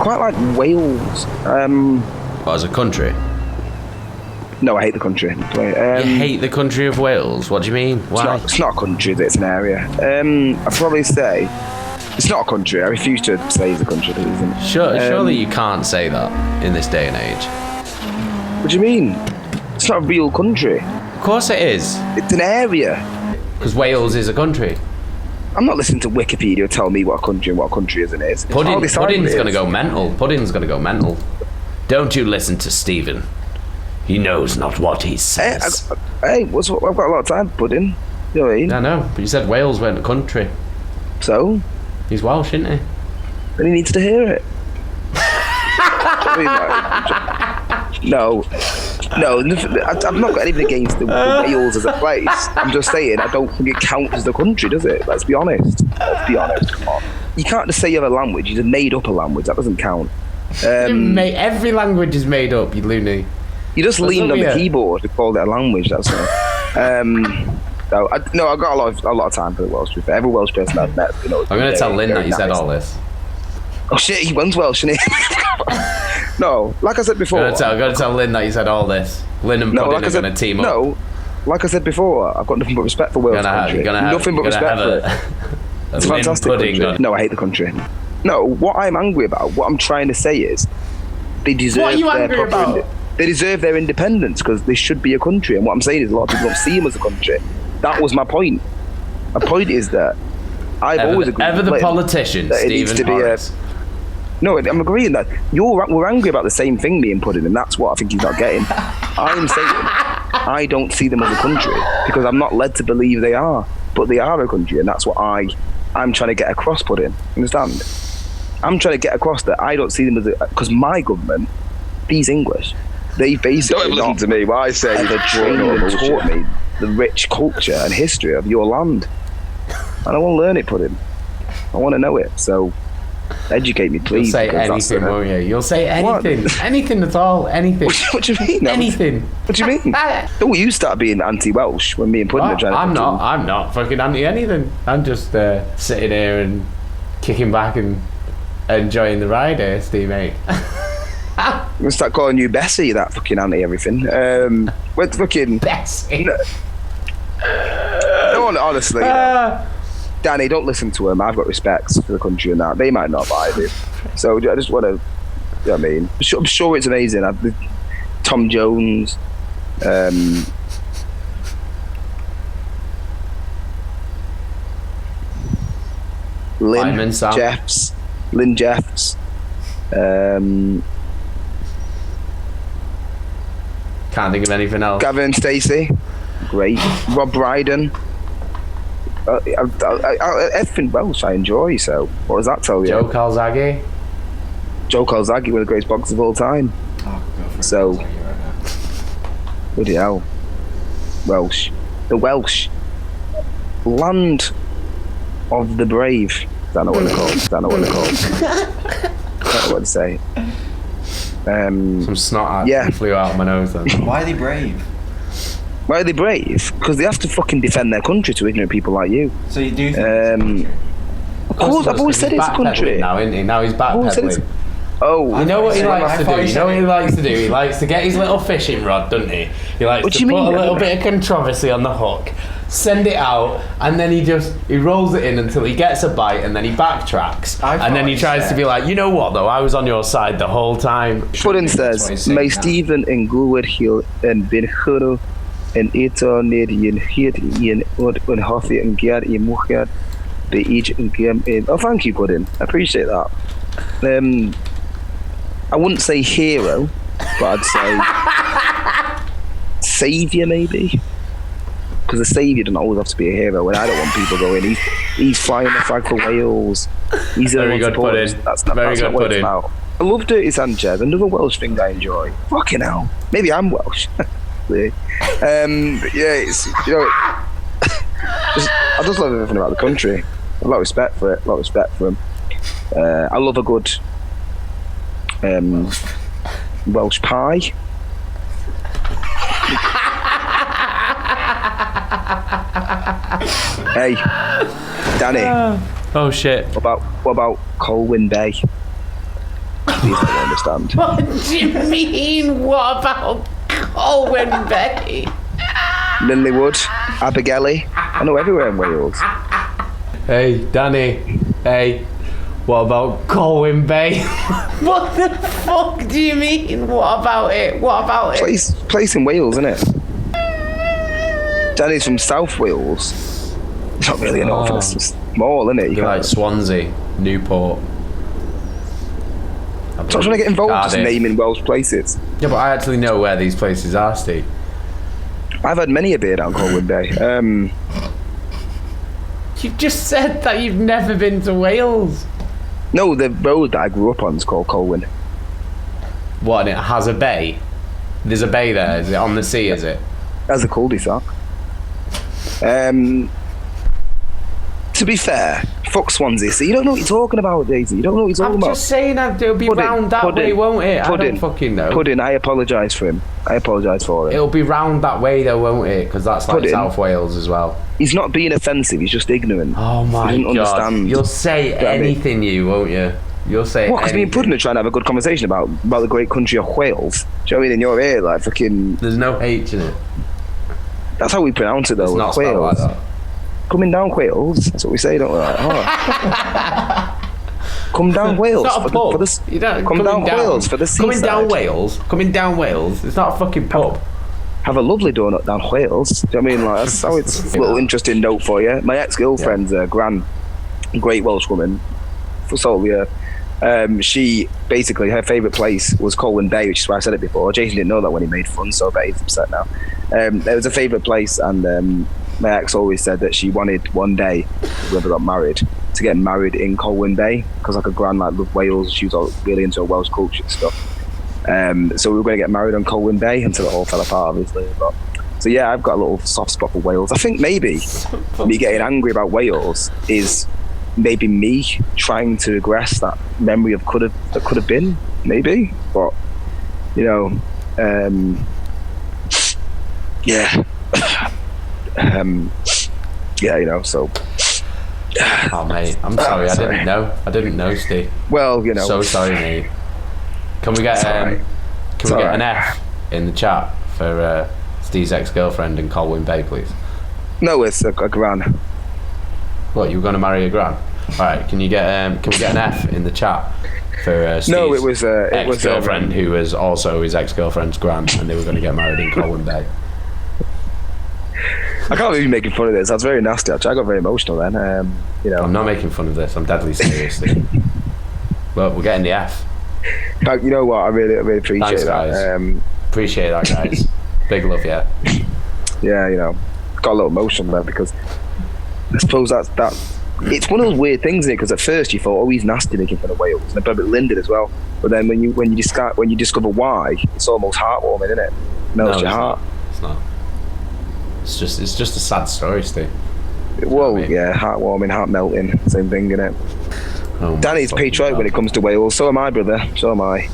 quite like Wales. What, as a country? No, I hate the country. You hate the country of Wales? What do you mean? Why? It's not a country, it's an area. I'd probably say it's not a country. I refuse to say it's a country. Surely you can't say that in this day and age. What do you mean? It's not a real country. Of course it is. It's an area. Because Wales is a country. I'm not listening to Wikipedia tell me what a country and what a country isn't is. Pudding's going to go mental. Pudding's going to go mental. Don't you listen to Stephen. He knows not what he says. I've got a lot of time for Pudding. You know what I mean? I know, but you said Wales weren't a country. So? He's Welsh, isn't he? Then he needs to hear it. No, I've not got anything against the Wales as a place. I'm just saying, I don't think it counts as a country, does it? Let's be honest, come on. You can't just say you have a language, you just made up a language, that doesn't count. Every language is made up, you loony. You just leaned on the keyboard and called it a language, that's all. I've got a lot of time for the Welsh, to be fair. Every Welsh person I've met, I'm going to tell Lynn that you said all this. Oh shit, he went Welsh, isn't he? No, like I said before. I'm going to tell Lynn that you said all this. Lynn and Pudding are going to team up. No, like I said before, I've got nothing but respect for Wales country. Nothing but respect for it. It's a fantastic country. No, I hate the country. No, what I'm angry about, what I'm trying to say is, they deserve They deserve their independence because they should be a country. And what I'm saying is a lot of people don't see them as a country. That was my point. My point is that I've always agreed with the politician, Stephen Horris. No, I'm agreeing that we're angry about the same thing, me and Pudding, and that's what I think he's not getting. I'm saying I don't see them as a country because I'm not led to believe they are, but they are a country, and that's what I'm trying to get across, Pudding. Understand? I'm trying to get across that I don't see them as because my government, these English, they basically don't listen to me. What I say is trained and taught me the rich culture and history of your land, and I want to learn it, Pudding. I want to know it. So educate me, please. You'll say anything, won't you? You'll say anything. What? Anything at all. Anything. What do you mean? Anything. What do you mean? Don't you start being anti-Welsh when me and Pudding are trying to... I'm not fucking anti-anything. I'm just sitting here and kicking back and enjoying the ride here, Steve, mate. I'm going to start calling you Bessie, that fucking anti-everything. We're fucking... Bessie? No, honestly... Danny, don't listen to him. I've got respect for the country and that. They might not, but I do. So I just want to... You know what I mean? I'm sure it's amazing. Tom Jones... Lynn Jeffs. Can't think of anything else. Gavin Stacey, great. Rob Brydon. Everything Welsh I enjoy, so what does that tell you? Joe Calzaghe, one of the greatest boxers of all time. So, bloody hell. Welsh. The Welsh. Land of the brave. Don't know what they're called. Don't know what to say. Some snot flew out of my nose then. Why are they brave? Why are they brave? Because they have to fucking defend their country to ignorant people like you. So you do think of course, I've always said it's a country. Now, isn't he? Now he's backpedaling. Oh, you know what he likes to do? You know what he likes to do? He likes to get his little fishing rod, doesn't he? He likes to put a little bit of controversy on the hook, send it out, and then he rolls it in until he gets a bite, and then he backtracks, and then he tries to be like, you know what though? I was on your side the whole time. Pudding says, "May Stephen and Gulwood Hill and Ben Huru and Eto Nedian Hit Ian and Hoffy and Giad in Mukhad be each and game in." Oh, thank you, Pudding. I appreciate that. I wouldn't say hero, but I'd say saviour maybe. Because a saviour doesn't always have to be a hero, and I don't want people going, he's flying the flag for Wales. He's very good Pudding. That's not what it's about. I love Dirty Sanchez, another Welsh thing I enjoy. Fucking hell. Maybe I'm Welsh. But yeah, it's, you know, I just love everything about the country. I have a lot of respect for it, a lot of respect for him. I love a good Welsh pie. Hey, Danny. Oh shit. What about Colwyn Bay? He's not going to understand. What do you mean? What about Colwyn Bay? Linleywood, Abergele. I know everywhere in Wales. Hey, Danny. Hey, what about Colwyn Bay? What the fuck do you mean? What about it? What about it? Place in Wales, isn't it? Danny's from South Wales. It's not really an office. It's small, isn't it? You like Swansea, Newport. I'm trying to get involved just naming Welsh places. Yeah, but I actually know where these places are, Steve. I've had many a beer down Colwyn Bay. You've just said that you've never been to Wales. No, the road that I grew up on is called Colwyn. What, and it has a bay? There's a bay there. Is it on the sea, is it? That's a cul-de-sac. To be fair, fuck Swansea. So you don't know what you're talking about, Daisy. You don't know what you're talking about. I'm just saying it'll be round that way, won't it? I don't fucking know. Pudding, I apologise for him. I apologise for him. It'll be round that way though, won't it? Because that's like South Wales as well. He's not being offensive, he's just ignorant. Oh my God. Understand. You'll say anything, won't you? You'll say what? Because me and Pudding are trying to have a good conversation about the great country of Wales. Do you know what I mean? In your ear, like fucking... There's no H in it. That's how we pronounce it though. It's not Wales. Like that. Coming down Wales. That's what we say, don't we? Like, come down Wales. It's not a pub. Come down Wales for the seaside. Coming down Wales. It's not a fucking pub. Have a lovely donut down Wales. Do you know what I mean? Like, that's how it's a little interesting note for you. My ex-girlfriend's Gran, great Welsh woman, for Solia. She basically, her favourite place was Colwyn Bay, which is why I said it before. Jason didn't know that when he made fun, so I bet he's upset now. It was a favourite place, and my ex always said that she wanted one day, whoever got married, to get married in Colwyn Bay, because like a Gran like loved Wales. She was all really into Welsh culture and stuff. So we were going to get married on Colwyn Bay until it all fell apart, obviously. But so yeah, I've got a little soft spot for Wales. I think maybe me getting angry about Wales is maybe me trying to regress that memory of could have been, maybe. But you know, yeah. Yeah, you know, so. Oh mate, I'm sorry. I didn't know, Steve. Well, you know. So sorry, mate. Can we get an F in the chat for Steve's ex-girlfriend in Colwyn Bay, please? No, it's a Gran. What, you were going to marry a Gran? All right, can we get an F in the chat for Steve's ex-girlfriend, who was also his ex-girlfriend's Gran, and they were going to get married in Colwyn Bay? I can't believe you're making fun of this. That's very nasty. Actually, I got very emotional then. You know, I'm not making fun of this. I'm deadly serious. Well, we're getting the F. You know what? I really appreciate that. Guys. Appreciate that, guys. Big love, yeah. Yeah, you know, got a little emotional there because I suppose that it's one of those weird things, isn't it? Because at first you thought, oh, he's nasty making fun of Wales, and I probably Lyndon as well. But then when you discover why, it's almost heartwarming, isn't it? Melts your heart. It's not. It's just a sad story, Steve. Well, yeah, heartwarming, heart melting, same thing, isn't it? Oh, Danny's patriotic when it comes to Wales. So am I, brother. So am I.